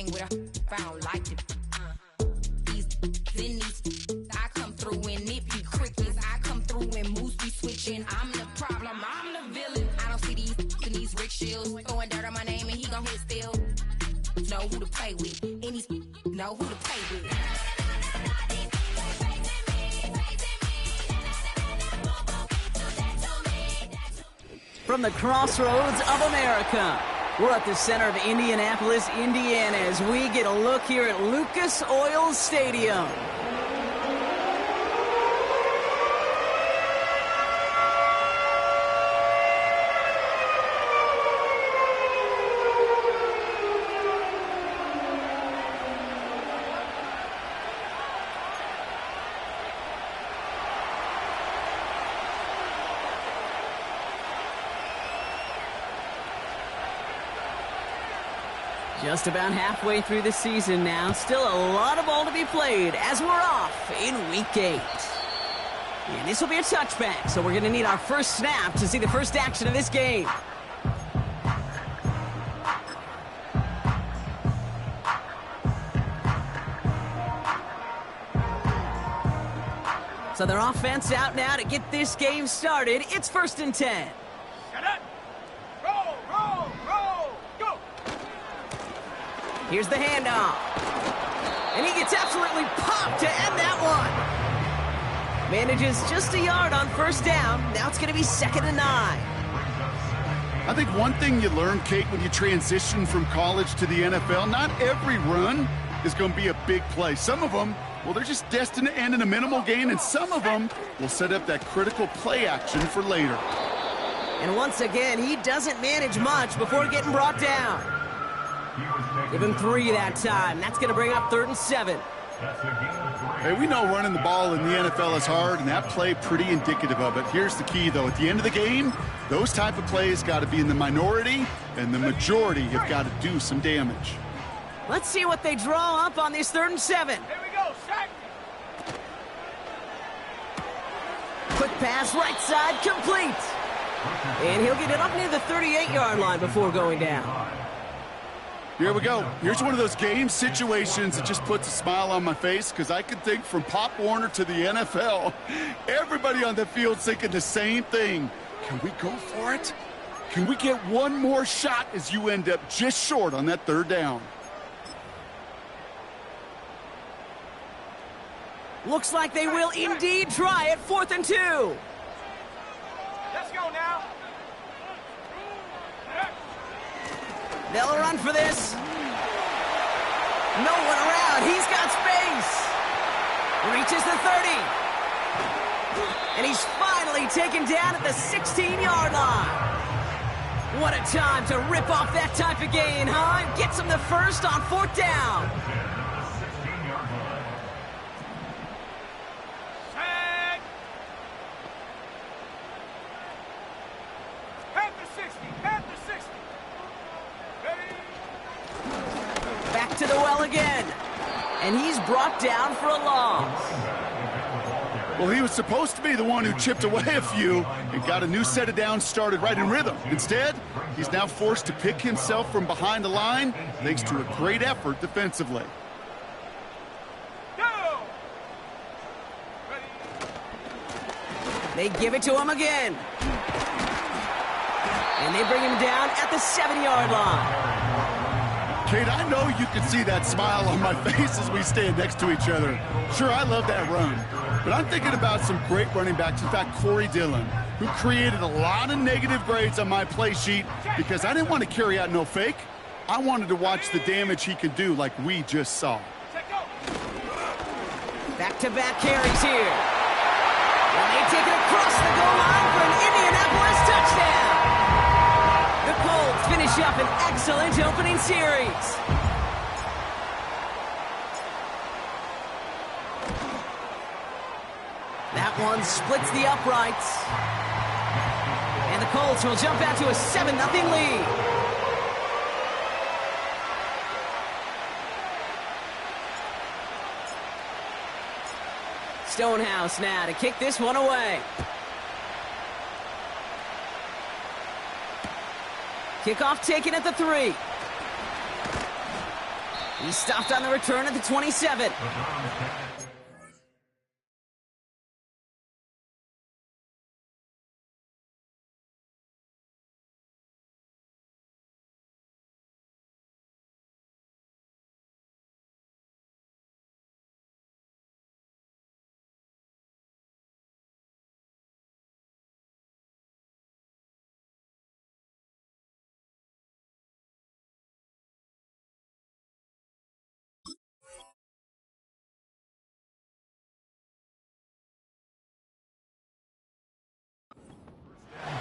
hang with a I don't like it. These in these I come through and it be crickets. I come through and moves be switching. I'm the problem, I'm the villain. I don't see these in these rickshaws throwing dirt on my name and he gon' hit still. Know who to play with, and these know who to play with. From the crossroads of America, we're at the center of Indianapolis, Indiana, as we get a look here at Lucas Oil Stadium. Just about halfway through the season now. Still a lot of ball to be played as we're off in Week 8. And this will be a touchback, so we're going to need our first snap to see the first action of this game. So their offense out now to get this game started. It's 1st and 10. Here's the handoff. And he gets absolutely popped to end that one. Manages just a yard on first down. Now it's going to be 2nd and 9. I think one thing you learn, Kate, when you transition from college to the NFL, not every run is going to be a big play. Some of them, well, they're just destined to end in a minimal gain, and some of them will set up that critical play action for later. And once again, he doesn't manage much before getting brought down. Give him 3 that time. That's going to bring up 3rd and 7. Hey, we know running the ball in the NFL is hard, and that play pretty indicative of it. Here's the key, though. At the end of the game, those type of plays got to be in the minority, and the majority have got to do some damage. Let's see what they draw up on this 3rd and 7. Here we go, sack. Quick pass, right side, complete. And he'll get it up near the 38-yard line before going down. Here we go. Here's one of those game situations that just puts a smile on my face, because I can think from Pop Warner to the NFL, everybody on the field's thinking the same thing. Can we go for it? Can we get one more shot as you end up just short on that 3rd down? Looks like they will indeed try it. 4th and 2. Let's go now. They'll run for this. No one around. He's got space. Reaches the 30. And he's finally taken down at the 16-yard line. What a time to rip off that type of gain, huh? Gets him the first on 4th down. To the well again, and he's brought down for a loss. Well, he was supposed to be the one who chipped away a few and got a new set of downs started right in rhythm. Instead, he's now forced to pick himself from behind the line thanks to a great effort defensively. They give it to him again, and they bring him down at the 7-yard line. Kate, I know you can see that smile on my face as we stand next to each other. Sure, I love that run, but I'm thinking about some great running backs. In fact, Corey Dillon, who created a lot of negative grades on my play sheet because I didn't want to carry out no fake. I wanted to watch the damage he could do like we just saw. Back-to-back carries here. And they take it across the goal line for an Indianapolis touchdown. The Colts finish up an excellent opening series. That one splits the uprights. And the Colts will jump out to a 7-0 lead. Stonehouse now to kick this one away. Kickoff taken at the 3. He's stopped on the return at the 27.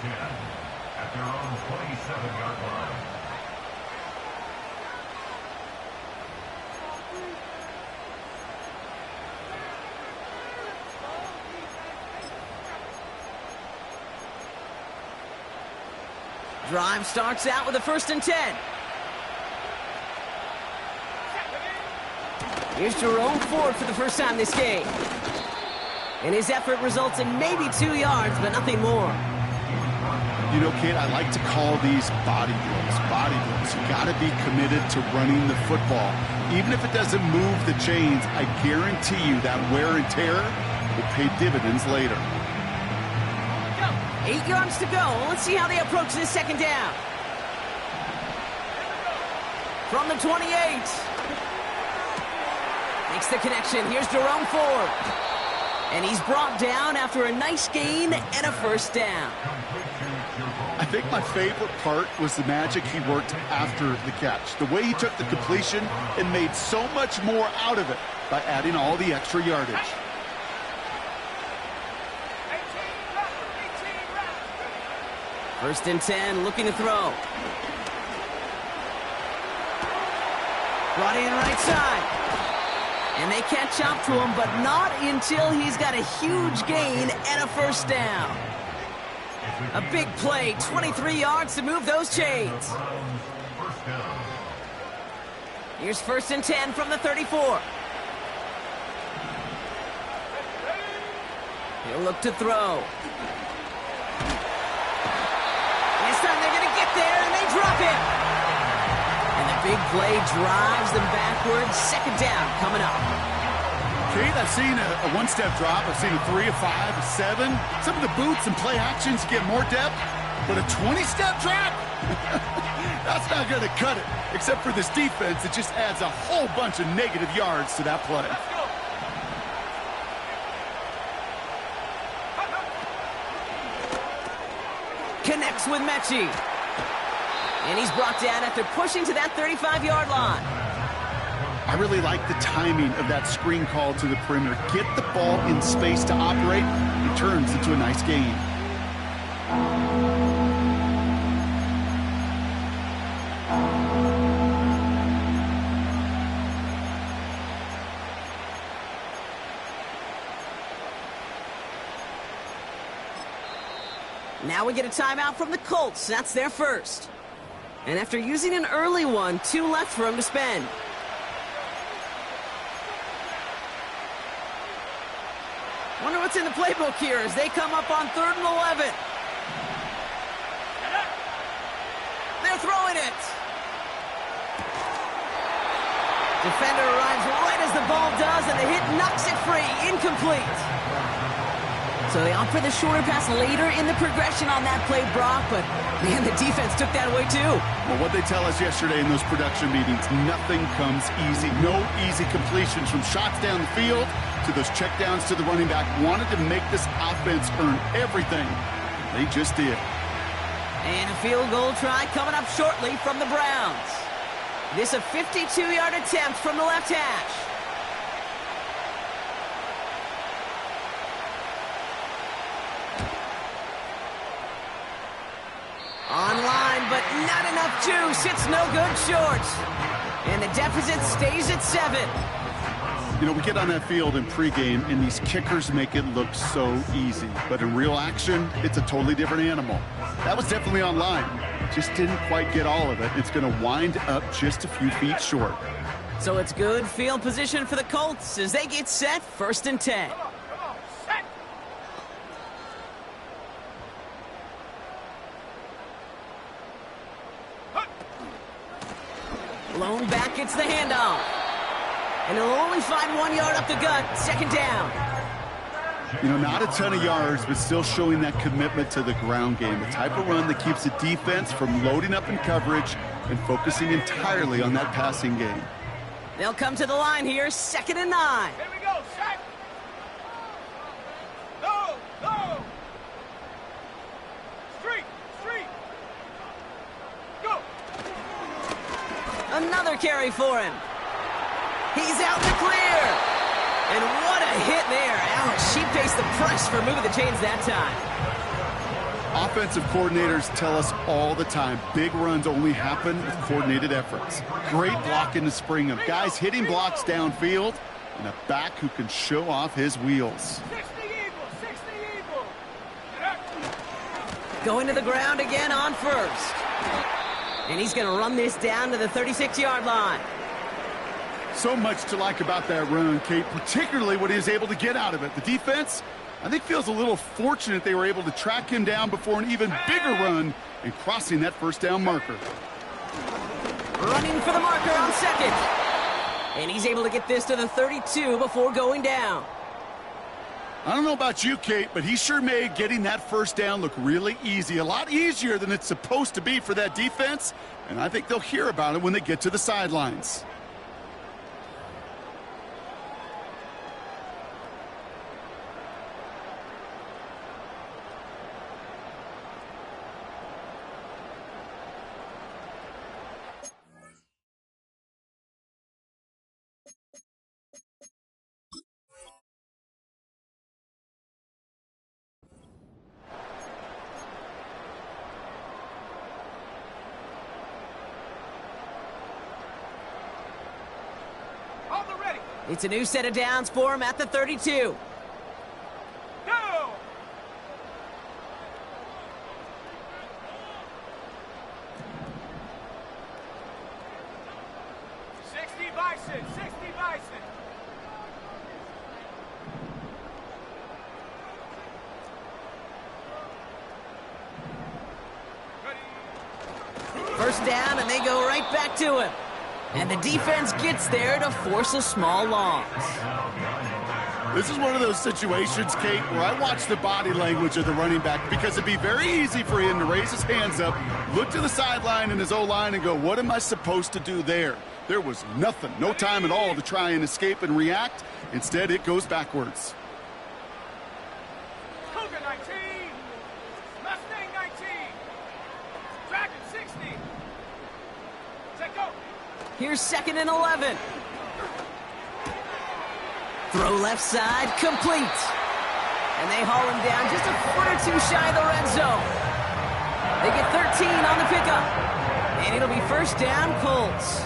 At their own 27-yard line. Drive starts out with a 1st and 10. Here's Jerome Ford for the first time this game. And his effort results in maybe 2 yards, but nothing more. You know, Kate, I like to call these body drills. Body drills. You got to be committed to running the football. Even if it doesn't move the chains, I guarantee you that wear and tear will pay dividends later. 8 yards to go. Let's see how they approach this 2nd down. From the 28. Makes the connection. Here's Jerome Ford. And he's brought down after a nice gain and a 1st down. I think my favorite part was the magic he worked after the catch. The way he took the completion and made so much more out of it by adding all the extra yardage. First and 10, looking to throw. Brought in right side. And they catch up to him, but not until he's got a huge gain and a 1st down. A big play, 23 yards to move those chains. Here's 1st and 10 from the 34. He'll look to throw. This time they're going to get there, and they drop him. And the big play drives them backwards. 2nd down coming up. Kate, I've seen a one-step drop. I've seen a 3, a 5, a 7. Some of the boots and play actions get more depth, but a 20-step drop? That's not going to cut it. Except for this defense, it just adds a whole bunch of negative yards to that play. Connects with Mechie. And he's brought down after pushing to that 35-yard line. I really like the timing of that screen call to the perimeter. Get the ball in space to operate. It turns into a nice gain. Now we get a timeout from the Colts. That's their first. And after using an early one, 2 left for him to spend. Wonder what's in the playbook here as they come up on 3rd and 11. They're throwing it. Defender arrives right as the ball does, and the hit knocks it free. Incomplete. So they opt for the shorter pass later in the progression on that play, Brock, but man, the defense took that away too. Well, what they tell us yesterday in those production meetings, nothing comes easy. No easy completions from shots down the field to those checkdowns to the running back. Wanted to make this offense earn everything. They just did. And a field goal try coming up shortly from the Browns. This a 52-yard attempt from the left hash. Online, but not enough juice. It's no good short. And the deficit stays at 7. You know, we get on that field in pregame, and these kickers make it look so easy. But in real action, it's a totally different animal. That was definitely online. Just didn't quite get all of it. It's going to wind up just a few feet short. So it's good field position for the Colts as they get set, 1st and 10. Blown back, it's the handoff. And he'll only find 1 yard up the gut. Second down. You know, not a ton of yards, but still showing that commitment to the ground game. The type of run that keeps the defense from loading up in coverage and focusing entirely on that passing game. They'll come to the line here, 2nd and 9. Here we go, sack. Go, go. Street, street. Go. Another carry for him. He's out in the clear. And what a hit there. Ouch, she faced the press for moving the chains that time. Offensive coordinators tell us all the time, big runs only happen with coordinated efforts. Great block in the spring of guys hitting blocks downfield and a back who can show off his wheels. 60 Eagles, 60 Eagles. Going to the ground again on first. And he's going to run this down to the 36-yard line. So much to like about that run, Kate, particularly what he was able to get out of it. The defense, I think, feels a little fortunate they were able to track him down before an even bigger run and crossing that first down marker. Running for the marker on second. And he's able to get this to the 32 before going down. I don't know about you, Kate, but he sure made getting that first down look really easy. A lot easier than it's supposed to be for that defense. And I think they'll hear about it when they get to the sidelines. Hold the ready. It's a new set of downs for him at the 32. Go. Bison, 60 Bison. First down, and they go right back to him. And the defense gets there to force a small loss. This is one of those situations, Kate, where I watch the body language of the running back because it'd be very easy for him to raise his hands up, look to the sideline in his O-line and go, what am I supposed to do there? There was nothing, no time at all to try and escape and react. Instead, it goes backwards. Cougar 19. Mustang 19. Dragon 60. Set go. Here's 2nd and 11. Throw left side, complete. And they haul him down just a foot or two shy of the red zone. They get 13 on the pickup. And it'll be first down, Colts.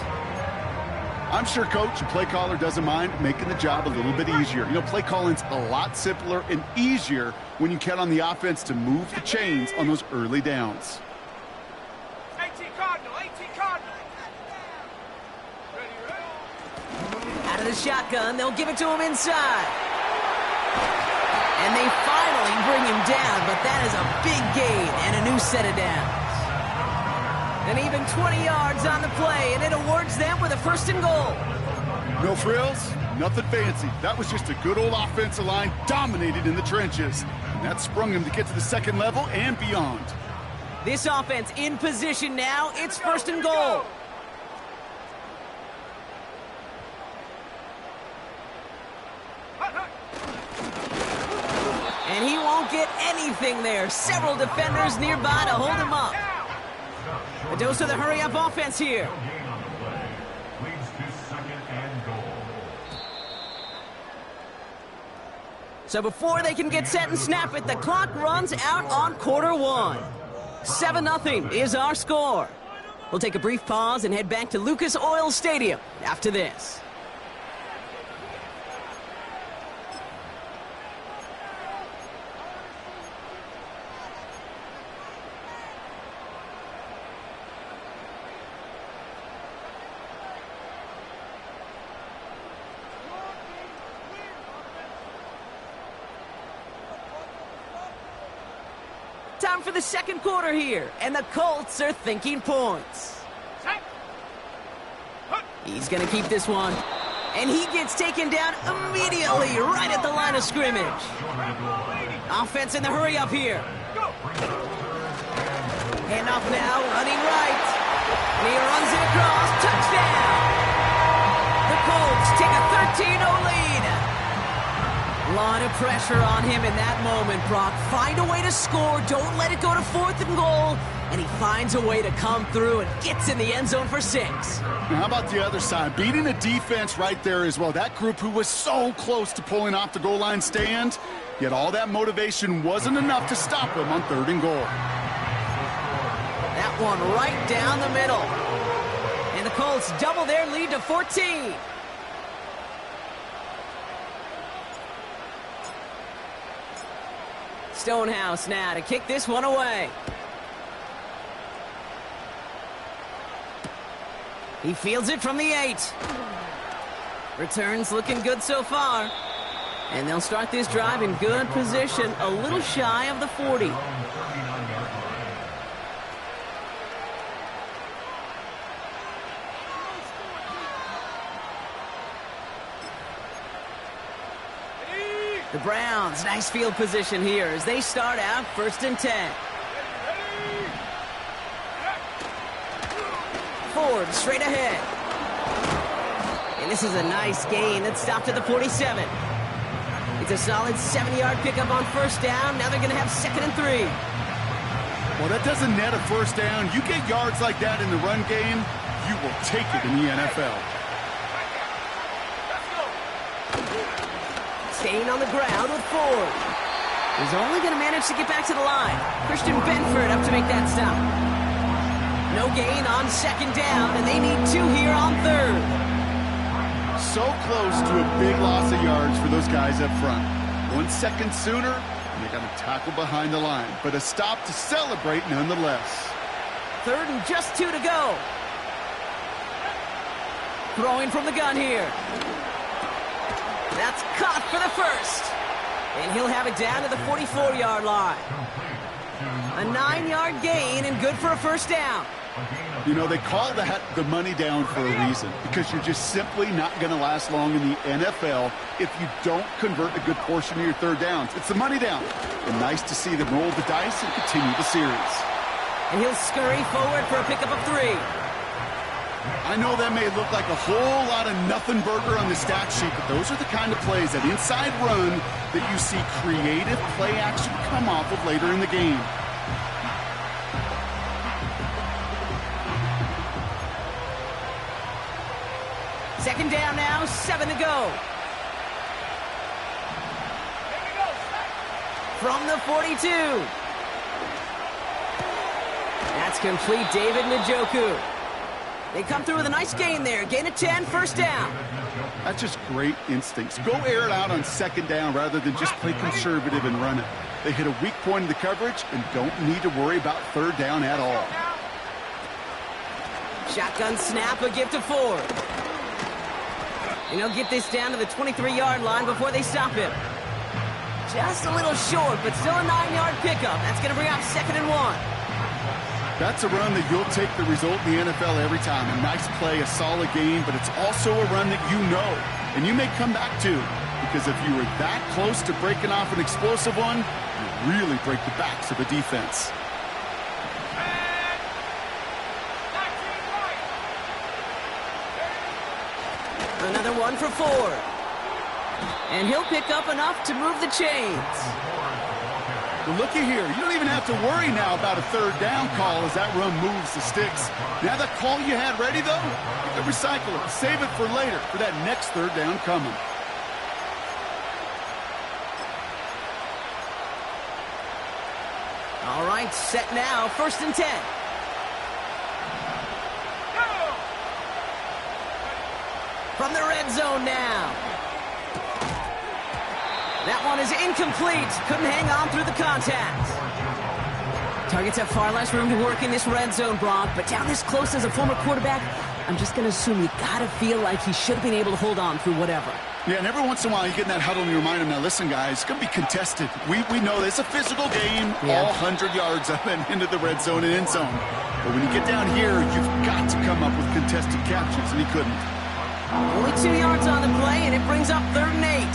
I'm sure coach and play caller doesn't mind making the job a little bit easier. You know, play calling's a lot simpler and easier when you count on the offense to move the chains on those early downs. 18 Cardinal, 18 Cardinal. Ready, ready. Out of the shotgun, they'll give it to him inside. And they finally bring him down, but that is a big gain and a new set of downs. And even 20 yards on the play, and it awards them with a 1st and goal. No frills, nothing fancy. That was just a good old offensive line dominated in the trenches. And that sprung him to get to the second level and beyond. This offense in position now. It's 1st and goal. And he won't get anything there. Several defenders nearby to hold him up. A dose of the hurry-up offense here. Gain on the play leads to 2nd and goal. So before they can get set and snap it, the clock runs out on quarter one. 7-0 is our score. We'll take a brief pause and head back to Lucas Oil Stadium after this. Time for the second quarter here, and the Colts are thinking points. Set. He's going to keep this one. And he gets taken down immediately right at the line of scrimmage. Offense in the hurry up here. Handoff now, running right. And he runs it across. Touchdown! The Colts take a 13-0 lead. A lot of pressure on him in that moment, Brock. Find a way to score. Don't let it go to 4th and goal. And he finds a way to come through and gets in the end zone for 6. Now, how about the other side? Beating a defense right there as well. That group who was so close to pulling off the goal line stand, yet all that motivation wasn't enough to stop him on 3rd and goal. That one right down the middle. And the Colts double their lead to 14. Stonehouse now to kick this one away. He fields it from the 8. Returns looking good so far. And they'll start this drive in good position, a little shy of the 40. The Browns, nice field position here as they start out 1st and 10. Ford straight ahead. And this is a nice gain that stopped at the 47. It's a solid 7-yard pickup on 1st down. Now they're going to have 2nd and 3. Well, that doesn't net a 1st down. You get yards like that in the run game, you will take it in the NFL. Staying on the ground with Ford. He's only going to manage to get back to the line. Christian Benford up to make that stop. No gain on 2nd down, and they need 2 here on 3rd. So close to a big loss of yards for those guys up front. 1 second sooner, and they got to tackle behind the line. But a stop to celebrate nonetheless. 3rd and just 2 to go. Throwing from the gun here. That's caught for the 1st. And he'll have it down to the 44-yard line. A 9-yard gain and good for a 1st down. You know, they call that the money down for a reason, because you're just simply not going to last long in the NFL if you don't convert a good portion of your 3rd downs. It's the money down. And nice to see them roll the dice and continue the series. And he'll scurry forward for a pickup of 3. I know that may look like a whole lot of nothing burger on the stat sheet, but those are the kind of plays, that inside run, that you see creative play action come off of later in the game. Second down now, 7 to go. From the 42. That's complete, David Njoku. They come through with a nice gain there. Gain of 10, 1st down. That's just great instincts. Go air it out on 2nd down rather than just play conservative and run it. They hit a weak point in the coverage and don't need to worry about 3rd down at all. Shotgun snap, a give to Ford. And he'll get this down to the 23-yard line before they stop him. Just a little short, but still a 9-yard pickup. That's going to bring up 2nd and 1. That's a run that you'll take the result in the NFL every time. A nice play, a solid game, but it's also a run that you know and you may come back to, because if you were that close to breaking off an explosive one, you really break the backs of a defense. Another one for Ford. And he'll pick up enough to move the chains. Well, looky here. You don't even have to worry now about a 3rd down call as that run moves the sticks. Now that call you had ready, though, you can recycle it. Save it for later, for that next 3rd down coming. All right, set now, 1st and 10. From the red zone now. That one is incomplete. Couldn't hang on through the contact. Targets have far less room to work in this red zone, Brock, but down this close as a former quarterback, I'm just going to assume you got to feel like he should have been able to hold on through whatever. Yeah, and every once in a while you get in that huddle and you remind him, now listen, guys, it's going to be contested. We know it's a physical game, all 100 yards up and into the red zone and end zone. But when you get down here, you've got to come up with contested captures, and he couldn't. Only 2 yards on the play, and it brings up 3rd and 8.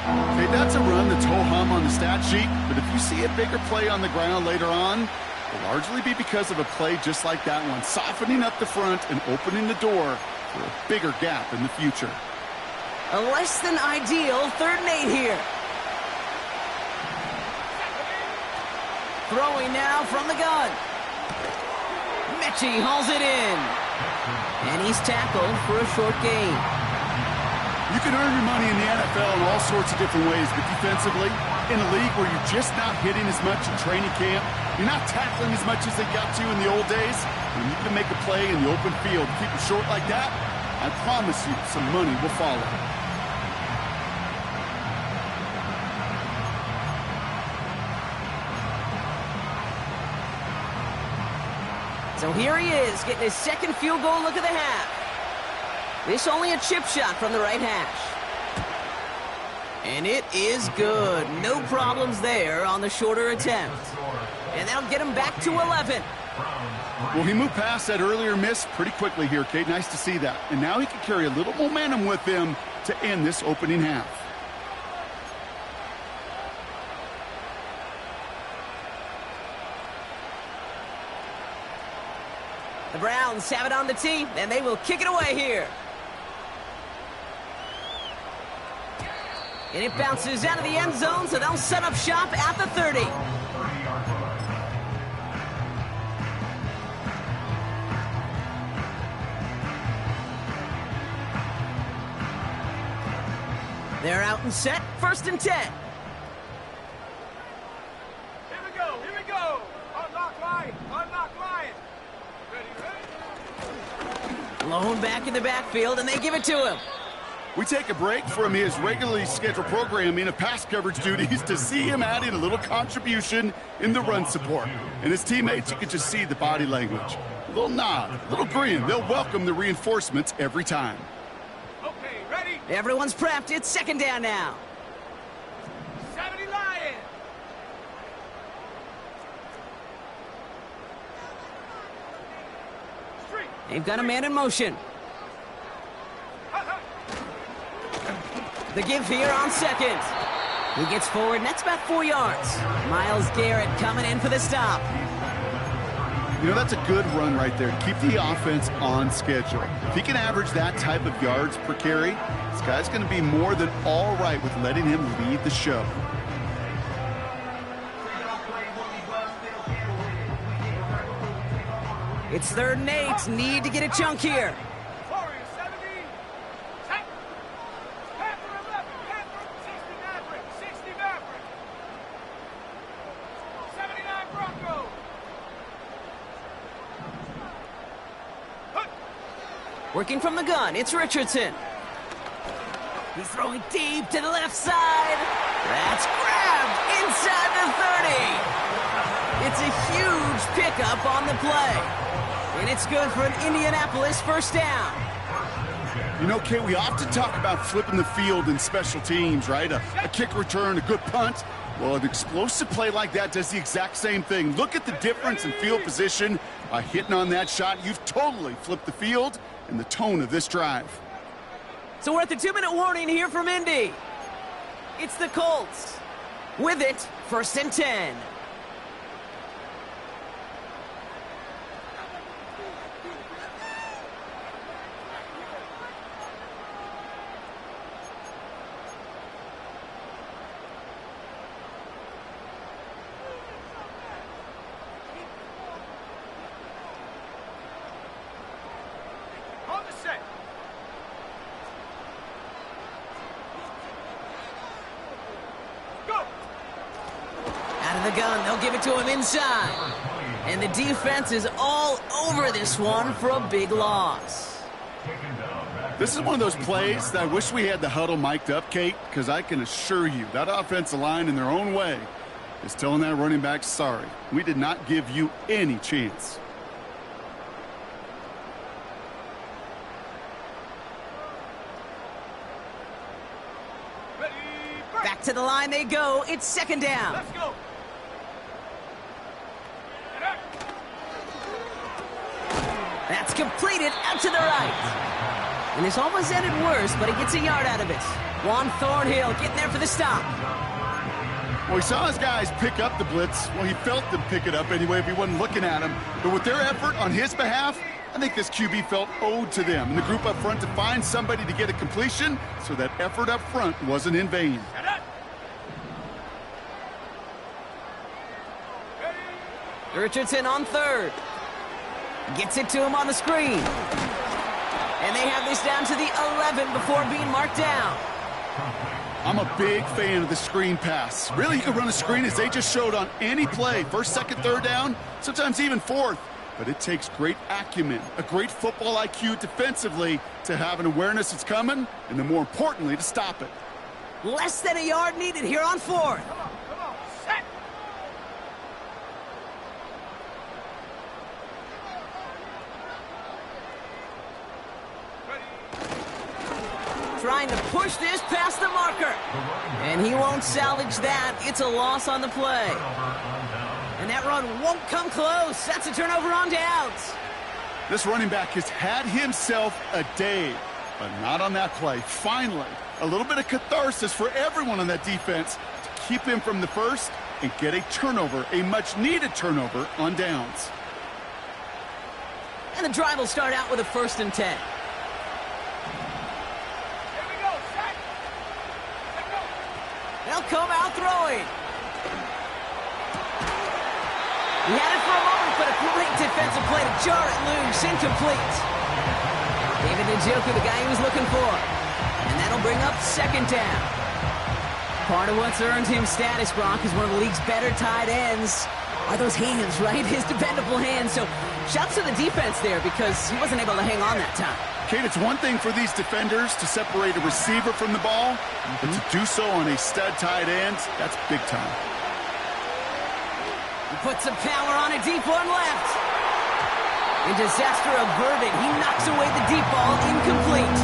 Okay, that's a run that's ho-hum on the stat sheet, but if you see a bigger play on the ground later on, it'll largely be because of a play just like that one, softening up the front and opening the door for a bigger gap in the future. A less than ideal 3rd and 8 here. Throwing now from the gun. Mechie hauls it in. And he's tackled for a short gain. You can earn your money in the NFL in all sorts of different ways, but defensively, in a league where you're just not hitting as much in training camp, you're not tackling as much as they got to in the old days, and you can make a play in the open field. Keep it short like that, I promise you some money will follow. So here he is, getting his 2nd field goal look of the half. This only a chip shot from the right hash. And it is good. No problems there on the shorter attempt. And that'll get him back to 11. Well, he moved past that earlier miss pretty quickly here, Kate. Nice to see that. And now he can carry a little momentum with him to end this opening half. The Browns have it on the tee, and they will kick it away here. And it bounces out of the end zone, so they'll set up shop at the 30. They're out and set, 1st and 10. Here we go, here we go. Unlock line, unlock line. Ready? Blown back in the backfield, and they give it to him. We take a break from his regularly scheduled programming of pass coverage duties to see him adding a little contribution in the run support. And his teammates, you can just see the body language. A little nod, a little grin. They'll welcome the reinforcements every time. Okay, ready? Everyone's prepped. It's 2nd down now. 70 Lions. Street. They've got a man in motion. The give here on 2nd. He gets forward, and that's about 4 yards. Myles Garrett coming in for the stop. You know, that's a good run right there. Keep the offense on schedule. If he can average that type of yards per carry, this guy's going to be more than all right with letting him lead the show. It's 3rd and 8. Need to get a chunk here. Warriors 70. Check. Panther 11. Panther 60 Maverick. 60 Maverick. 79 Bronco. Working from the gun, it's Richardson. He's throwing deep to the left side. That's grabbed inside the 30. It's a huge pickup on the play. And it's good for an Indianapolis 1st down. You know, Kate, we often talk about flipping the field in special teams, right? A kick return, a good punt. Well, an explosive play like that does the exact same thing. Look at the difference in field position. By hitting on that shot, you've totally flipped the field and the tone of this drive. So we're at the 2-minute warning here from Indy. It's the Colts. With it, 1st and 10. On the set. Go. Out of the gun, they'll give it to him inside. And the defense is all over this one for a big loss. This is one of those plays that I wish we had the huddle mic'd up, Kate, because I can assure you that offensive line in their own way is telling that running back, sorry, we did not give you any chance. Ready, break. Back to the line they go. It's 2nd down. Let's go. Get up. That's completed out to the right. And this almost ended worse, but he gets a yard out of it. Juan Thornhill getting there for the stop. Well, he saw his guys pick up the blitz. Well, he felt them pick it up anyway if he wasn't looking at him. But with their effort on his behalf, I think this QB felt owed to them and the group up front to find somebody to get a completion, so that effort up front wasn't in vain. Richardson on third. Gets it to him on the screen. And they have this down to the 11 before being marked down. I'm a big fan of the screen pass. Really, you can run a screen as they just showed on any play. First, second, third down, sometimes even fourth. But it takes great acumen, a great football IQ defensively to have an awareness it's coming, and then more importantly, to stop it. Less than a yard needed here on fourth. Come on, set. Trying to push this past the marker. And he won't salvage that. It's a loss on the play. And that run won't come close. That's a turnover on downs. This running back has had himself a day, but not on that play. Finally, a little bit of catharsis for everyone on that defense to keep him from the first and get a turnover, a much-needed turnover on downs. And the drive will start out with a 1st and 10. They'll come out throwing. He had it for a moment, but a great defensive play to jar it loose. Incomplete. David Njoku, the guy he was looking for. And that'll bring up 2nd down. Part of what's earned him status, Brock, is one of the league's better tight ends. Are those hands, right? His dependable hands. So shouts to the defense there because he wasn't able to hang on that time. Kate, it's one thing for these defenders to separate a receiver from the ball, but to do so on a stud tight end, that's big time. He puts some power on a deep one left. And disaster averted. He knocks away the deep ball, incomplete.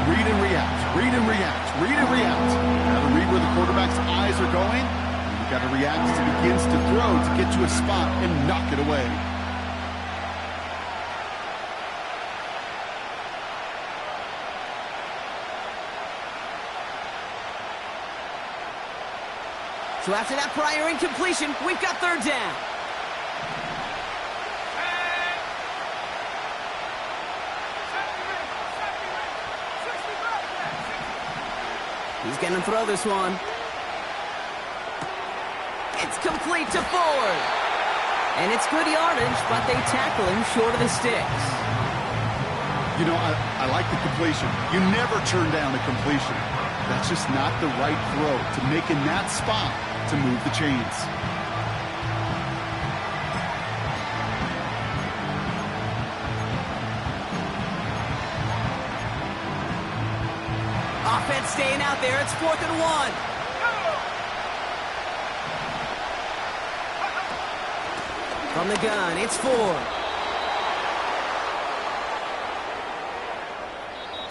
Read and react, read and react, read and react. You got to read where the quarterback's eyes are going, and you got to react as he begins to throw to get to a spot and knock it away. So after that prior incompletion, we've got 3rd down. He's going to throw this one. It's complete to Ford. And it's good yardage, but they tackle him short of the sticks. You know, I like the completion. You never turn down a completion. That's just not the right throw to make in that spot to move the chains. Offense staying out there. It's 4th and 1. From the gun, it's Ford.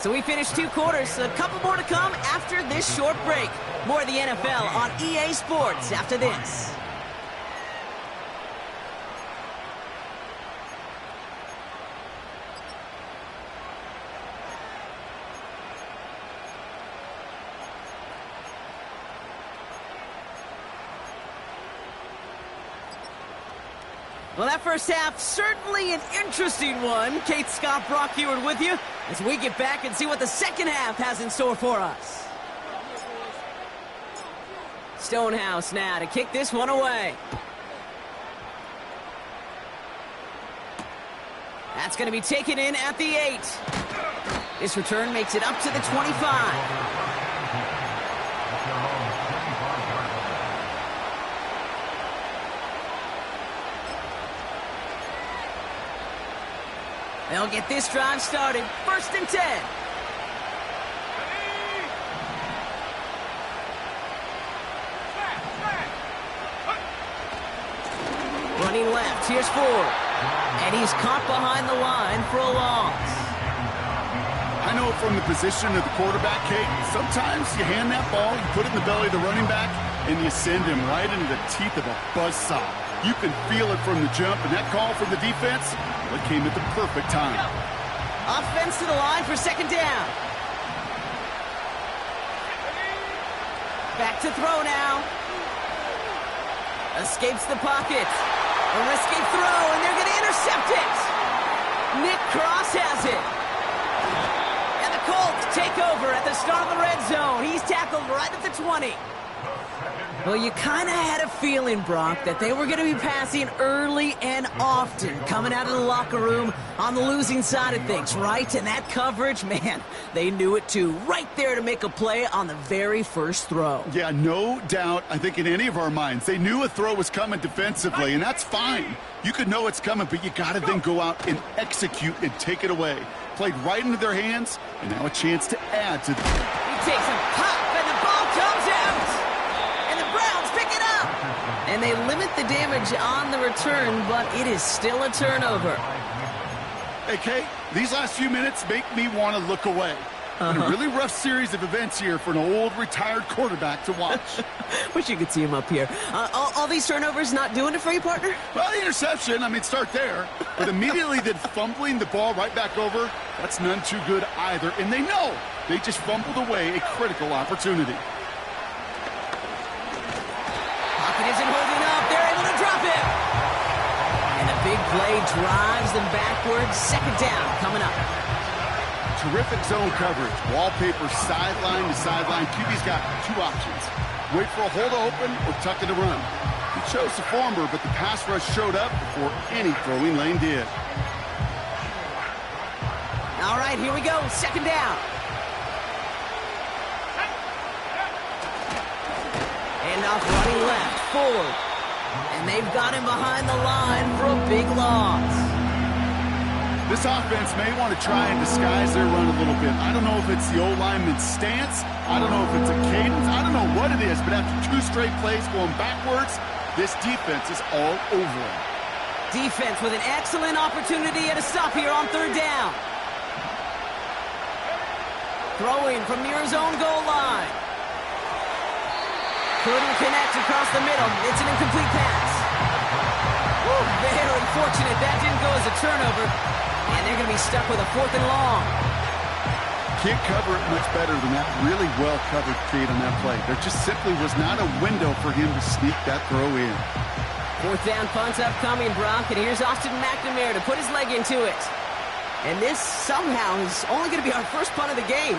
So we finished 2 quarters. A couple more to come after this short break. More of the NFL on EA Sports after this. Well, that first half, certainly an interesting one. Kate, Scott, Brock Heward with you as we get back and see what the second half has in store for us. Stonehouse now to kick this one away. That's going to be taken in at the 8. This return makes it up to the 25. They'll get this drive started. 1st and 10. Running left. Here's Ford. And he's caught behind the line for a loss. I know from the position of the quarterback, Kate, sometimes you hand that ball, you put it in the belly of the running back, and you send him right into the teeth of a buzzsaw. You can feel it from the jump, and that call from the defense, well, it came at the perfect time. Offense to the line for second down. Back to throw now. Escapes the pocket. A risky throw, and they're going to intercept it. Nick Cross has it. And the Colts take over at the start of the red zone. He's tackled right at the 20. Well, you kind of had a feeling, Brock, that they were going to be passing early and often, coming out of the locker room on the losing side of things, right? And that coverage, man, they knew it too. Right there to make a play on the very first throw. Yeah, no doubt, I think in any of our minds, they knew a throw was coming defensively, and that's fine. You could know it's coming, but you got to then go out and execute and take it away. Played right into their hands, and now a chance to add to... He takes a pop, and the ball comes out! Browns pick it up! And they limit the damage on the return, but it is still a turnover. Hey, Kate, these last few minutes make me want to look away. A really rough series of events here for an old retired quarterback to watch. Wish you could see him up here. All these turnovers not doing it for you, partner? Well, the interception, I mean, start there. But immediately then fumbling the ball right back over, that's none too good either. And they know they just fumbled away a critical opportunity. Pocket isn't holding up. They're able to drop it. And a big play drives them backwards. Second down coming up. Terrific zone coverage. Wallpaper sideline to sideline. QB's got two options. Wait for a hole to open or tuck it to run. He chose the former, but the pass rush showed up before any throwing lane did. All right, here we go. Second down. And off running left, forward. And they've got him behind the line for a big loss. This offense may want to try and disguise their run a little bit. I don't know if it's the old lineman's stance. I don't know if it's a cadence. I don't know what it is, but after two straight plays going backwards, this defense is all over him. Defense with an excellent opportunity at a stop here on third down. Throwing from near his own goal line. Couldn't connect across the middle. It's an incomplete pass. Woo, very fortunate. That didn't go as a turnover. And they're going to be stuck with a 4th and long. Can't cover it much better than that really well-covered feed on that play. There just simply was not a window for him to sneak that throw in. 4th down punt upcoming, Brock. And here's Austin McNamara to put his leg into it. And this somehow is only going to be our first punt of the game.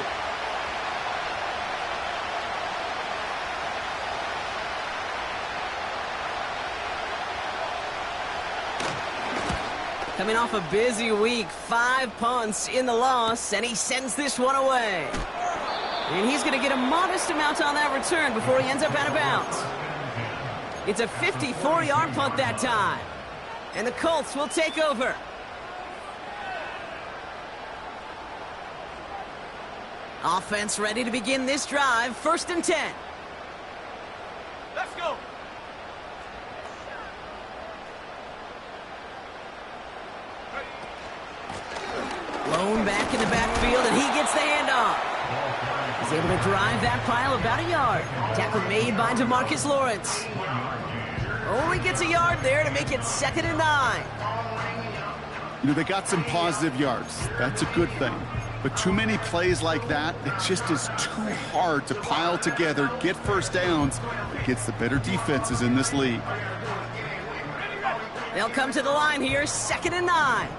Coming off a busy week, 5 punts in the loss, and he sends this one away. And he's going to get a modest amount on that return before he ends up out of bounds. It's a 54-yard punt that time. And the Colts will take over. Offense ready to begin this drive, 1st and 10. Let's go. Lone back in the backfield, and he gets the handoff. He's able to drive that pile about a yard. Tackle made by DeMarcus Lawrence. Only gets a yard there to make it 2nd and 9. You know, they got some positive yards. That's a good thing. But too many plays like that, it just is too hard to pile together, get first downs against the better defenses in this league. They'll come to the line here, 2nd and 9.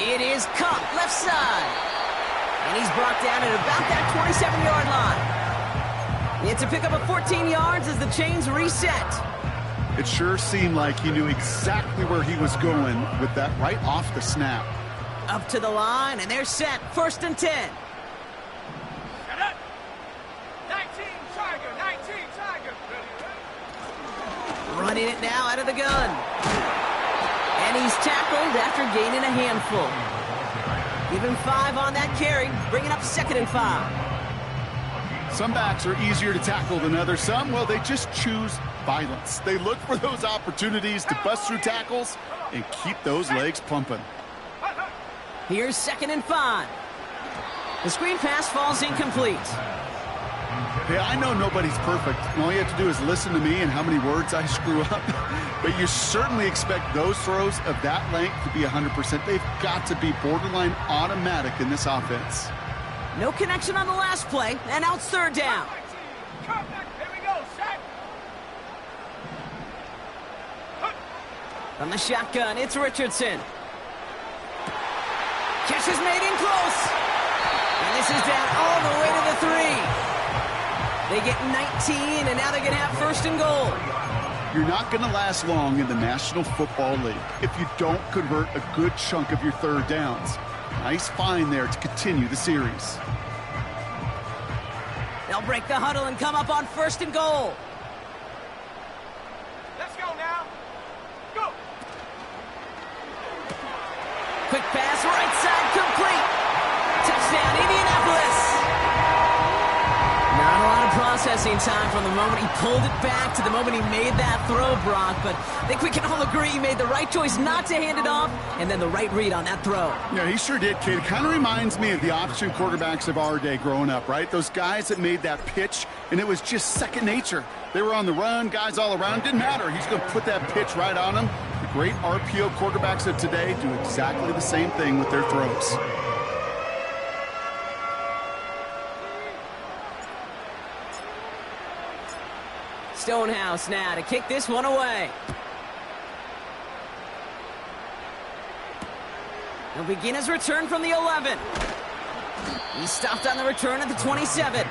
It is caught left side. And he's brought down at about that 27-yard line. It's a pickup of 14 yards as the chains reset. It sure seemed like he knew exactly where he was going with that right off the snap. Up to the line, and they're set. 1st and 10. 19 Tiger. Running it now out of the gun. And he's tackled after gaining a handful. Give him 5 on that carry, bringing up 2nd and 5. Some backs are easier to tackle than others. Some, well, they just choose violence. They look for those opportunities to bust through tackles and keep those legs pumping. Here's 2nd and 5. The screen pass falls incomplete. Hey, I know nobody's perfect. And all you have to do is listen to me and how many words I screw up. But you certainly expect those throws of that length to be 100%. They've got to be borderline automatic in this offense. No connection on the last play, and now it's third down. Come back. Here we go. Set. From the shotgun, it's Richardson. Catch is made in close. And this is down all the way to the 3. They get 19, and now they're going to have first and goal. You're not going to last long in the National Football League if you don't convert a good chunk of your third downs. Nice find there to continue the series. They'll break the huddle and come up on first and goal. Let's go now. Go. Quick pass, right side, complete. Touchdown, Indianapolis. Not a lot of processing time from the moment he pulled it back to the moment he made that throw, Brock. But I think we can all agree he made the right choice not to hand it off, and then the right read on that throw. Yeah, he sure did, kid. It kind of reminds me of the option quarterbacks of our day growing up, right? Those guys that made that pitch, and it was just second nature. They were on the run, guys all around. Didn't matter. He's going to put that pitch right on them. The great RPO quarterbacks of today do exactly the same thing with their throws. Stonehouse now to kick this one away. He'll begin his return from the 11. He stopped on the return at the 27.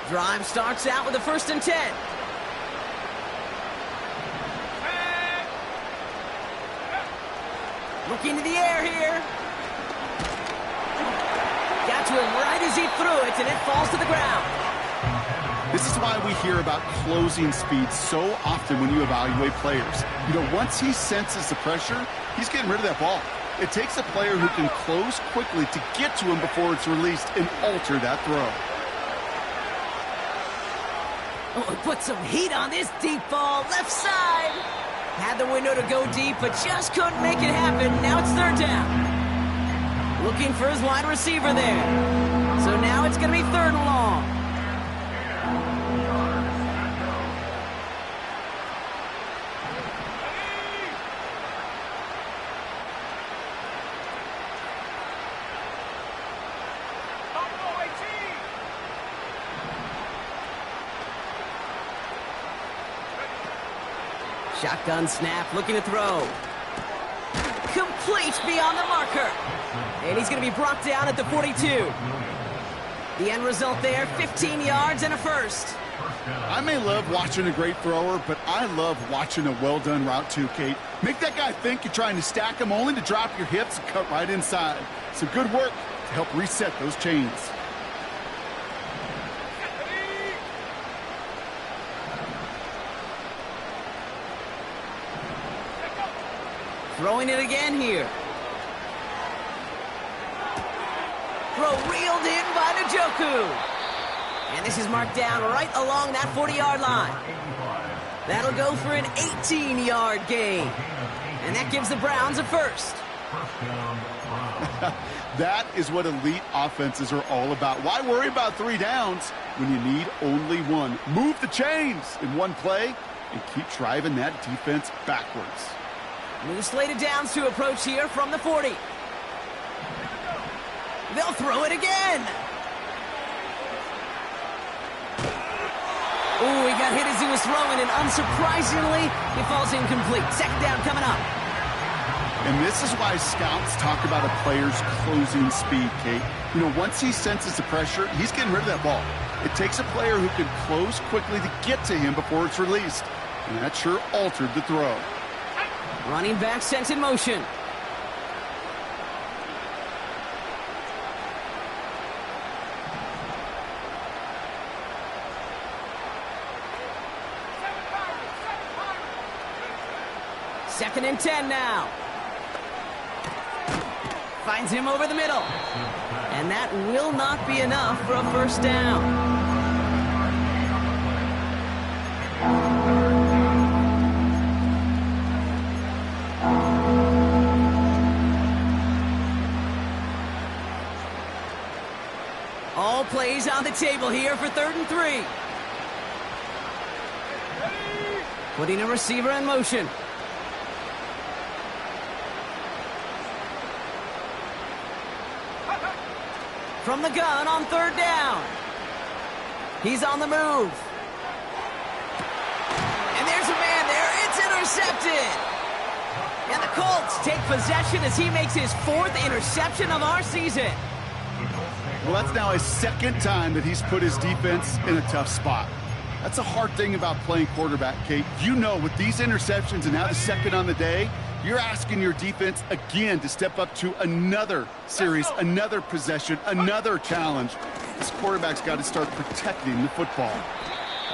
Drive starts out with a 1st and 10. Looking to the air here. Got to him right as he threw it, and it falls to the ground. This is why we hear about closing speed so often when you evaluate players. You know, once he senses the pressure, he's getting rid of that ball. It takes a player who can close quickly to get to him before it's released and alter that throw. Oh, put some heat on this deep ball, left side. Had the window to go deep, but just couldn't make it happen. Now it's third down. Looking for his wide receiver there. So now it's going to be third and long. Shotgun snap, looking to throw. Complete beyond the marker. And he's going to be brought down at the 42. The end result there, 15 yards and a first. I may love watching a great thrower, but I love watching a well-done route too, Kate. Make that guy think you're trying to stack him only to drop your hips and cut right inside. Some good work to help reset those chains. Throwing it again here. Throw reeled in by Njoku. And this is marked down right along that 40-yard line. That'll go for an 18-yard gain. And that gives the Browns a first. That is what elite offenses are all about. Why worry about 3 downs when you need only one? Move the chains in one play and keep driving that defense backwards. New slated downs to approach here from the 40. They'll throw it again. Ooh, he got hit as he was throwing, and unsurprisingly, he falls incomplete. Second down coming up. And this is why scouts talk about a player's closing speed, Kate. You know, once he senses the pressure, he's getting rid of that ball. It takes a player who can close quickly to get to him before it's released. And that sure altered the throw. Running back sent in motion. Second and 10 now. Finds him over the middle. And that will not be enough for a first down. All plays on the table here for 3rd and 3. Putting a receiver in motion. From the gun on 3rd down. He's on the move. And there's a man there. It's intercepted. And the Colts take possession as he makes his 4th interception of our season. Well, that's now his 2nd time that he's put his defense in a tough spot. That's a hard thing about playing quarterback, Kate. You know, with these interceptions and now the 2nd on the day, you're asking your defense again to step up to another series, another possession, another challenge. This quarterback's got to start protecting the football.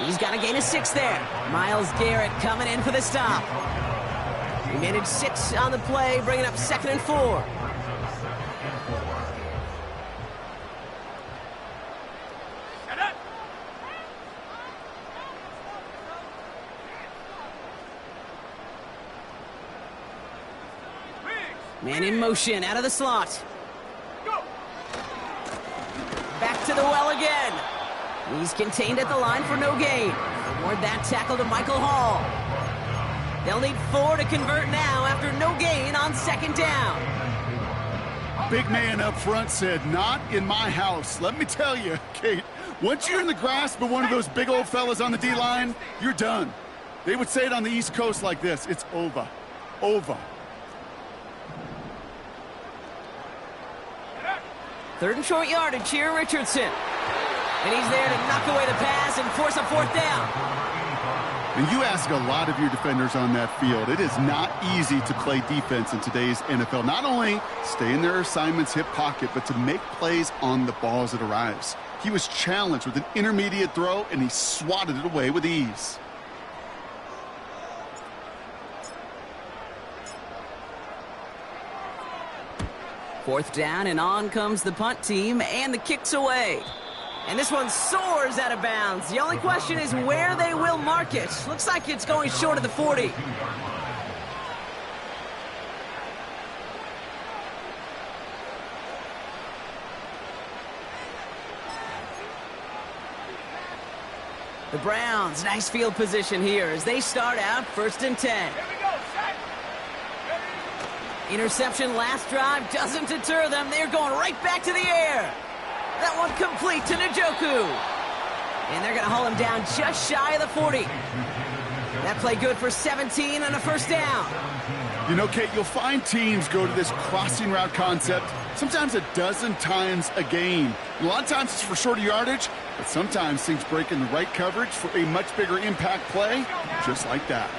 He's got to gain a 6 there. Myles Garrett coming in for the stop. He made it 6 on the play, bringing up 2nd and 4. Man in motion, out of the slot. Back to the well again. He's contained at the line for no gain. Award that tackle to Michael Hall. They'll need 4 to convert now after no gain on 2nd down. Big man up front said, "Not in my house." Let me tell you, Kate, once you're in the grasp of one of those big old fellas on the D-line, you're done. They would say it on the East Coast like this: it's over. Over. 3rd and short yardage here, Richardson. And he's there to knock away the pass and force a 4th down. And you ask a lot of your defenders on that field. It is not easy to play defense in today's NFL. Not only stay in their assignment's hip pocket, but to make plays on the ball as it arrives. He was challenged with an intermediate throw, and he swatted it away with ease. Fourth down, and on comes the punt team, and the kick's away. And this one soars out of bounds. The only question is where they will mark it. Looks like it's going short of the 40. The Browns, nice field position here as they start out 1st and 10. Interception last drive doesn't deter them. They're going right back to the air. That one complete to Njoku. And they're going to haul him down just shy of the 40. That play good for 17 and a 1st down. You know, Kate, you'll find teams go to this crossing route concept sometimes a dozen times a game. A lot of times it's for shorter yardage, but sometimes things break in the right coverage for a much bigger impact play, just like that.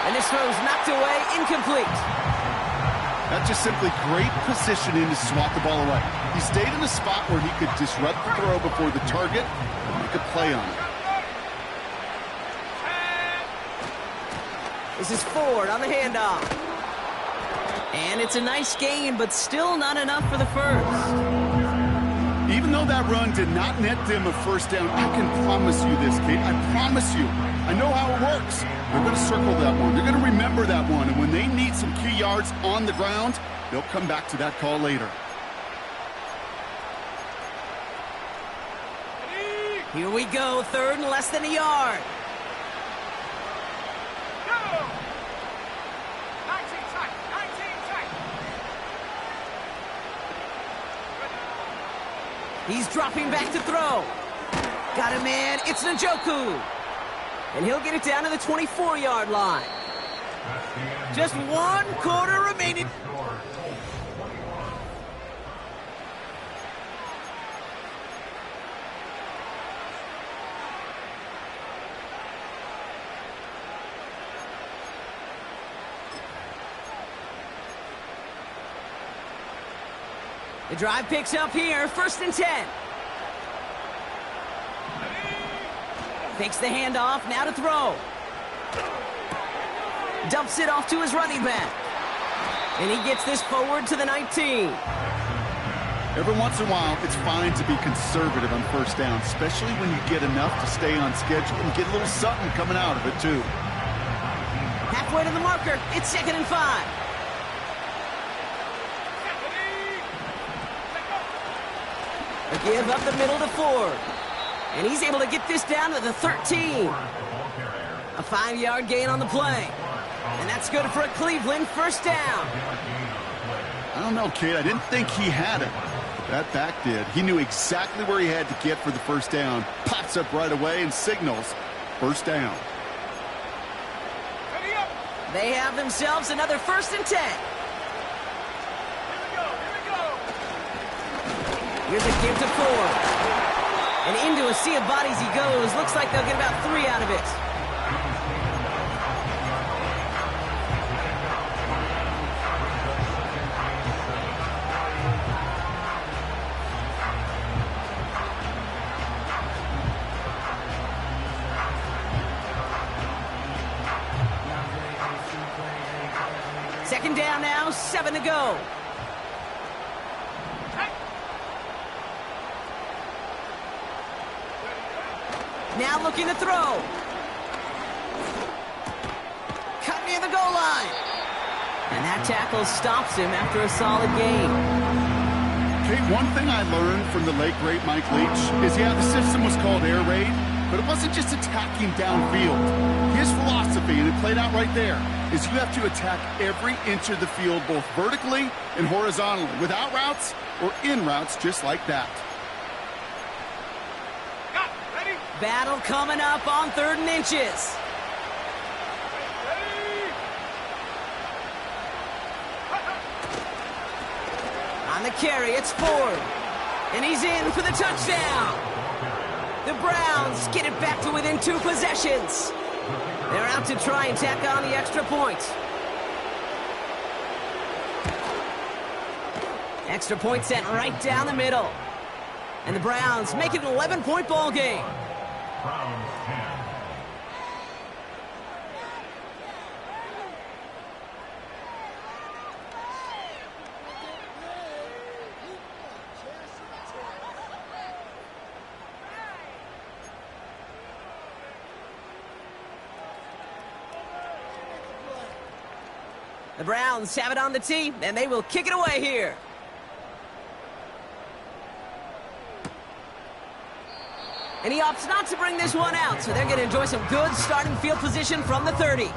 And this throw's knocked away, incomplete. That's just simply great positioning to swat the ball away. He stayed in a spot where he could disrupt the throw before the target and make a play on it. This is Ford on the handoff. And it's a nice gain, but still not enough for the 1st. Even though that run did not net them a 1st down, I can promise you this, Kate. I promise you. I know how it works. They're going to circle that one. They're going to remember that one. And when they need some key yards on the ground, they'll come back to that call later. Here we go, 3rd and less than a yard. He's dropping back to throw. Got him in. It's Njoku. And he'll get it down to the 24-yard line. Just 1 quarter remaining. The drive picks up here, 1st and 10. Takes the handoff, now to throw. Dumps it off to his running back. And he gets this forward to the 19. Every once in a while, it's fine to be conservative on 1st down, especially when you get enough to stay on schedule and get a little something coming out of it, too. Halfway to the marker, it's 2nd and 5. A give up the middle to Ford. And he's able to get this down to the 13. A 5-yard gain on the play. And that's good for a Cleveland first down. I don't know, kid. I didn't think he had it. That back did. He knew exactly where he had to get for the first down. Pops up right away and signals first down. They have themselves another 1st and 10. Here's a give to Ford. And into a sea of bodies he goes. Looks like they'll get about 3 out of it. Second down now, 7 to go. Now looking to throw. Cut near the goal line. And that tackle stops him after a solid gain. Okay, one thing I learned from the late, great Mike Leach is, yeah, the system was called air raid, but it wasn't just attacking downfield. His philosophy, and it played out right there, is you have to attack every inch of the field, both vertically and horizontally, without routes or in routes, just like that. Battle coming up on 3rd and inches. On the carry, it's Ford. And he's in for the touchdown. The Browns get it back to within 2 possessions. They're out to try and tack on the extra point. Extra point sent right down the middle. And the Browns make it an 11-point ball game. Browns 10. The Browns have it on the tee, and they will kick it away here. And he opts not to bring this one out, so they're going to enjoy some good starting field position from the 30.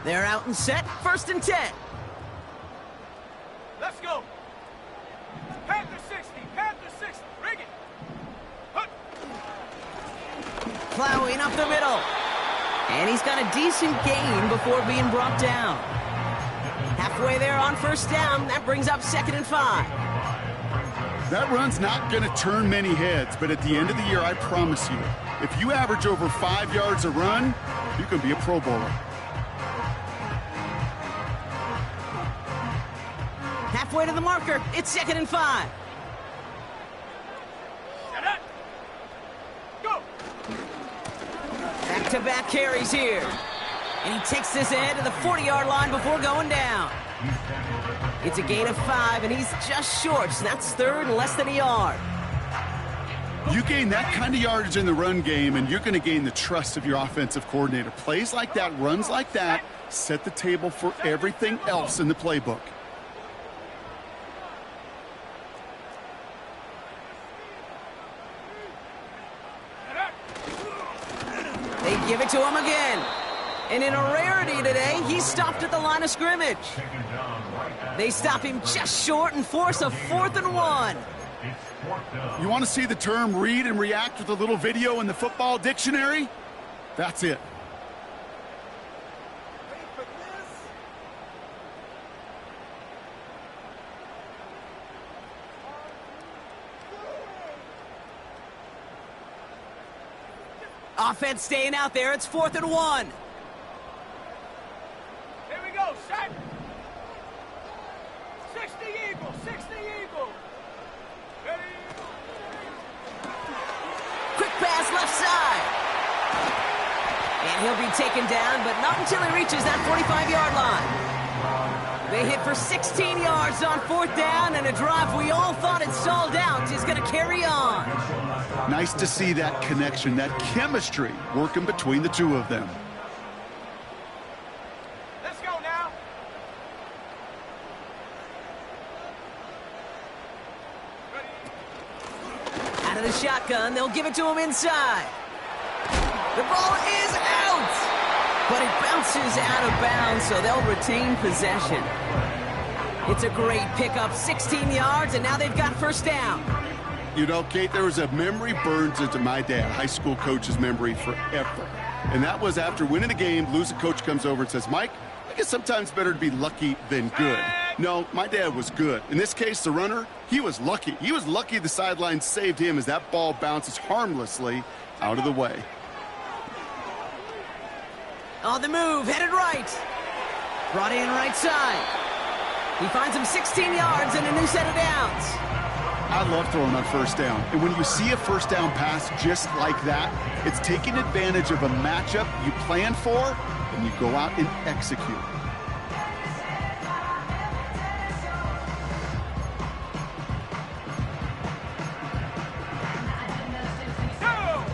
They're out and set, 1st and 10. Let's go. Panther 60, Panther 60. Rig it. Hut. Plowing up the middle. And he's got a decent gain before being brought down. Halfway there on 1st down. That brings up 2nd and 5. That run's not going to turn many heads, but at the end of the year, I promise you, if you average over 5 yards a run, you can be a Pro Bowler. Halfway to the marker, it's 2nd and 5. Go. Back-to-back carries here. And he takes this ahead to the 40-yard line before going down. It's a gain of 5, and he's just short, so that's 3rd and less than a yard. You gain that kind of yardage in the run game, and you're going to gain the trust of your offensive coordinator. Plays like that, runs like that, set the table for everything else in the playbook. They give it to him again. And in a rarity today, he stopped at the line of scrimmage. They stop him just short and force a 4th and 1. It's fourth down. You want to see the term read and react with a little video in the football dictionary? That's it. Offense staying out there. It's 4th and 1. Here we go, set. 60 Eagle, 60 Eagle. Ready? Quick pass left side. And he'll be taken down, but not until he reaches that 45-yard line. They hit for 16 yards on 4th down, and a drive we all thought had stalled out is going to carry on. Nice to see that connection, that chemistry working between the two of them. Let's go now. Ready? Out of the shotgun, they'll give it to him inside. The ball is out, but it bounces out of bounds, so they'll retain possession. It's a great pickup, 16 yards, and now they've got 1st down. You know, Kate, there was a memory burns into my dad, high school coach's memory forever. And that was after winning a game, losing coach comes over and says, Mike, I guess sometimes better to be lucky than good. No, my dad was good. In this case, the runner, he was lucky. He was lucky the sideline saved him as that ball bounces harmlessly out of the way. On the move, headed right. Brought in right side. He finds him 16 yards and a new set of downs. I love throwing on 1st down. And when you see a 1st down pass just like that, it's taking advantage of a matchup you plan for, and you go out and execute.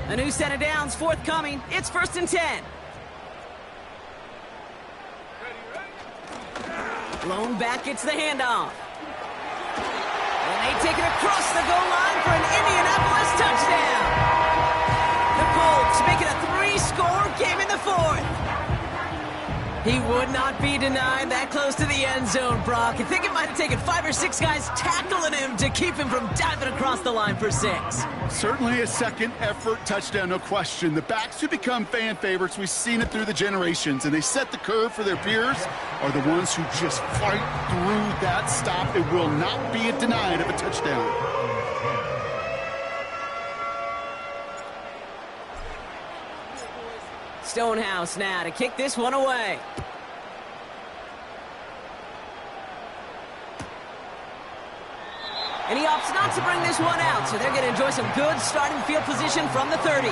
A new set of downs forthcoming. It's 1st and 10. Blown back, gets the handoff. And they take it across the goal line for an Indianapolis touchdown. The Colts make it a 3-score game in the 4th. He would not be denied that close to the end zone, Brock. I think it might have taken 5 or 6 guys tackling him to keep him from diving across the line for 6. Certainly a second effort touchdown, no question. The backs who become fan favorites, we've seen it through the generations, and they set the curve for their peers, are the ones who just fight through that stop. It will not be denied of a touchdown. Stonehouse now to kick this one away. And he opts not to bring this one out, so they're going to enjoy some good starting field position from the 30.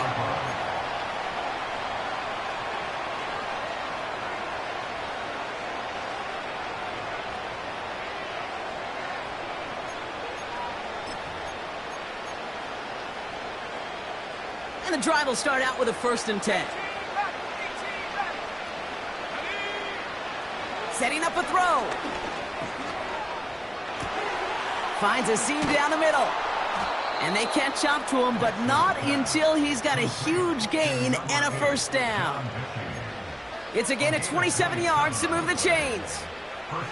And the drive will start out with a 1st and 10. Setting up a throw. Finds a seam down the middle. And they catch up to him, but not until he's got a huge gain and a 1st down. It's a gain of 27 yards to move the chains.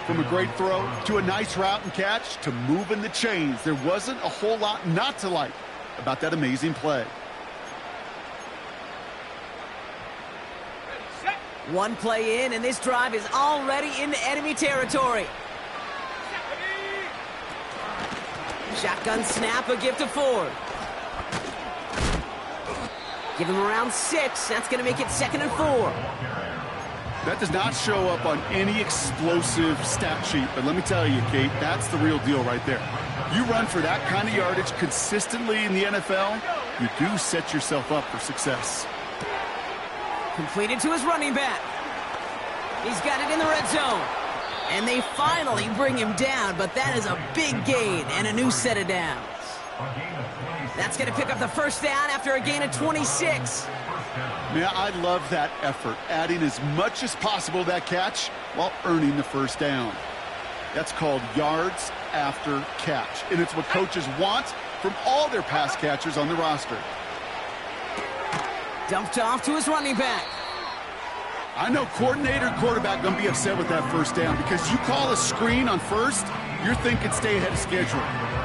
From a great throw to a nice route and catch to moving the chains. There wasn't a whole lot not to like about that amazing play. One play in, and this drive is already into enemy territory. Shotgun snap, a give to Ford. Give him around 6. That's going to make it 2nd and 4. That does not show up on any explosive stat sheet, but let me tell you, Kate, that's the real deal right there. You run for that kind of yardage consistently in the NFL, you do set yourself up for success. Completed to his running back. He's got it in the red zone. And they finally bring him down, but that is a big gain and a new set of downs. That's going to pick up the 1st down after a gain of 26. Yeah, I love that effort, adding as much as possible to that catch while earning the 1st down. That's called yards after catch, and it's what coaches want from all their pass catchers on the roster. Dumped off to his running back. I know coordinator and quarterback going to be upset with that 1st down because you call a screen on 1st, you're thinking stay ahead of schedule.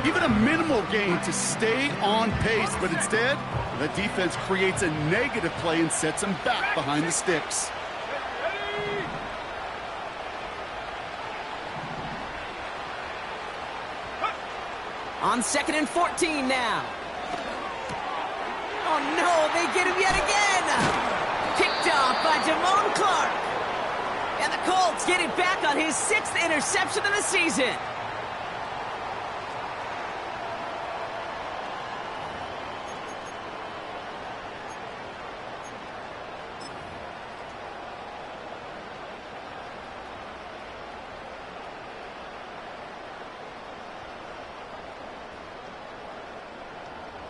even a minimal gain to stay on pace, but instead, the defense creates a negative play and sets them back behind the sticks. On 2nd and 14 now. Oh no, they get him yet again! Picked off by Damone Clark. And the Colts get it back on his 6th interception of the season.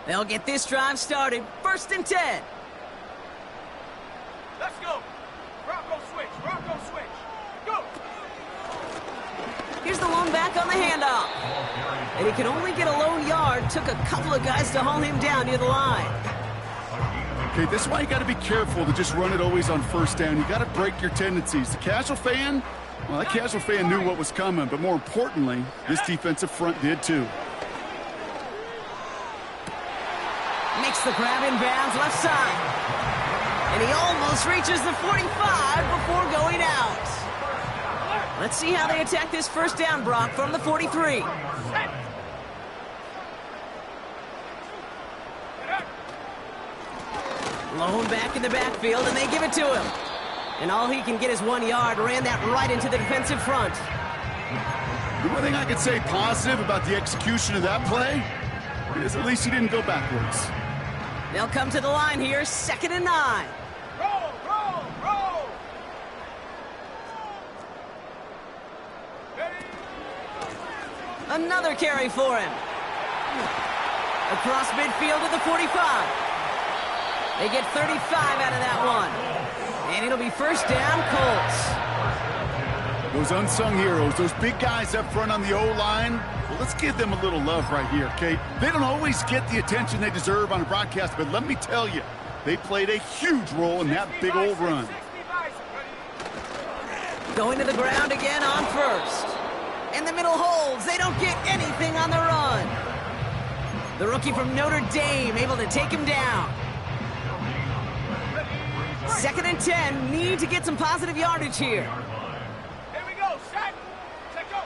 They'll get this drive started. 1st and 10. Let's go. Bronco switch. Bronco switch. Go. Here's the lone back on the handoff. And he could only get a lone yard. Took a couple of guys to haul him down near the line. Okay, this is why you got to be careful to just run it always on 1st down. You got to break your tendencies. The casual fan, well, that casual fan knew what was coming, but more importantly, this defensive front did too. Makes the grab in bounds left side. And he almost reaches the 45 before going out. Let's see how they attack this 1st down, Brock, from the 43. Lone back in the backfield, and they give it to him. And all he can get is 1 yard. Ran that right into the defensive front. The one thing I could say positive about the execution of that play is at least he didn't go backwards. They'll come to the line here, 2nd and 9. Roll, roll, roll. Another carry for him. Across midfield to the 45. They get 35 out of that one. And it'll be 1st down, Colts. Those unsung heroes, those big guys up front on the O-line, well, let's give them a little love right here, okay? They don't always get the attention they deserve on a broadcast, but let me tell you, they played a huge role in that big old run. Going to the ground again on 1st. In the middle holds. They don't get anything on the run. The rookie from Notre Dame able to take him down. 2nd and 10. Need to get some positive yardage here. Here we go. Set. Set, go.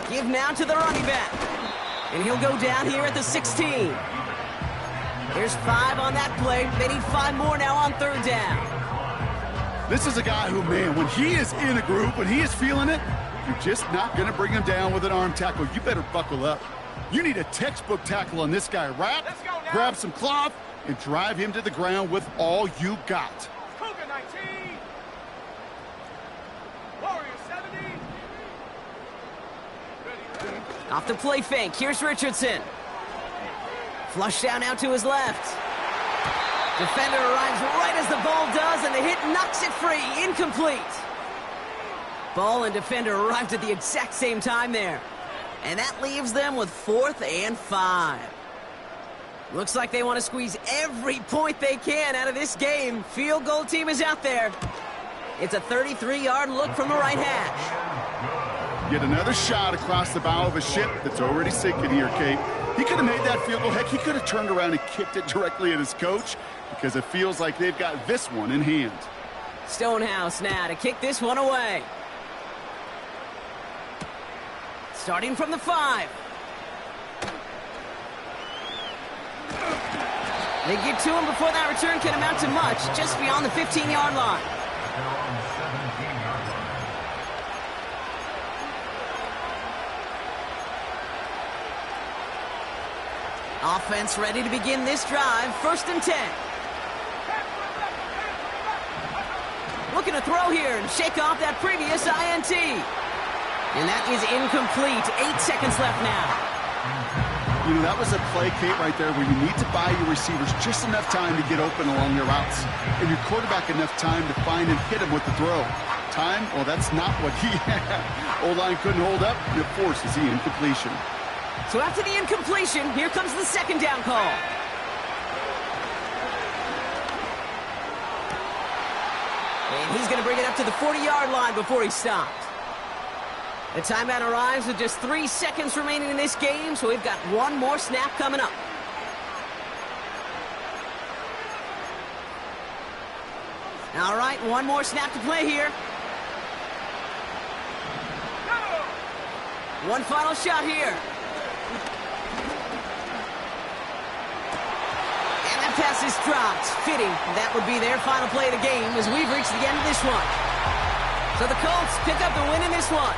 Give now to the running back. And he'll go down here at the 16. There's 5 on that play. They need 5 more now on 3rd down. This is a guy who, man, when he is in a group, when he is feeling it, you're just not going to bring him down with an arm tackle. You better buckle up. You need a textbook tackle on this guy. Wrap, grab some cloth, and drive him to the ground with all you got. Cougar 19. Warrior 70. Ready. Off the play fake. Here's Richardson. Flush down out to his left. Defender arrives right as the ball does, and the hit knocks it free. Incomplete. Ball and defender arrived at the exact same time there. And that leaves them with 4th and 5. Looks like they want to squeeze every point they can out of this game. Field goal team is out there. It's a 33-yard look from the right hash. Yet another shot across the bow of a ship that's already sinking here, Kate. He could have made that field goal. Heck, he could have turned around and kicked it directly at his coach because it feels like they've got this one in hand. Stonehouse now to kick this one away. Starting from the 5. They get to him before that return can amount to much, just beyond the 15-yard line. Offense ready to begin this drive. 1st and 10. Looking to throw here and shake off that previous INT. And that is incomplete. 8 seconds left now. You know, that was a play, Kate, right there where you need to buy your receivers just enough time to get open along their routes. And your quarterback enough time to find and hit him with the throw. Time? Well, that's not what he had. O-line couldn't hold up. It forces the incompletion. So after the incompletion, here comes the 2nd down call. And he's going to bring it up to the 40-yard line before he stopped. The timeout arrives with just 3 seconds remaining in this game, so we've got one more snap coming up. All right, one more snap to play here. One final shot here. And that pass is dropped. Fitting. That would be their final play of the game as we've reached the end of this one. So the Colts pick up the win in this one.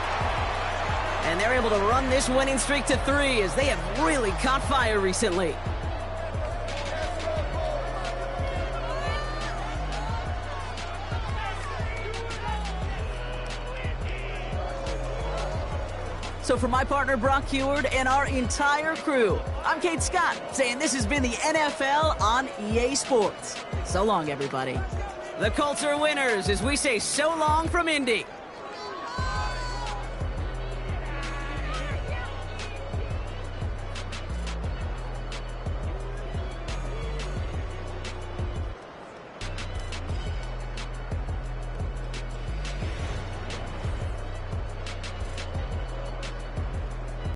And they're able to run this winning streak to 3 as they have really caught fire recently. So for my partner Brock Heward and our entire crew, I'm Kate Scott saying this has been the NFL on EA Sports. So long, everybody. The Colts are winners as we say so long from Indy.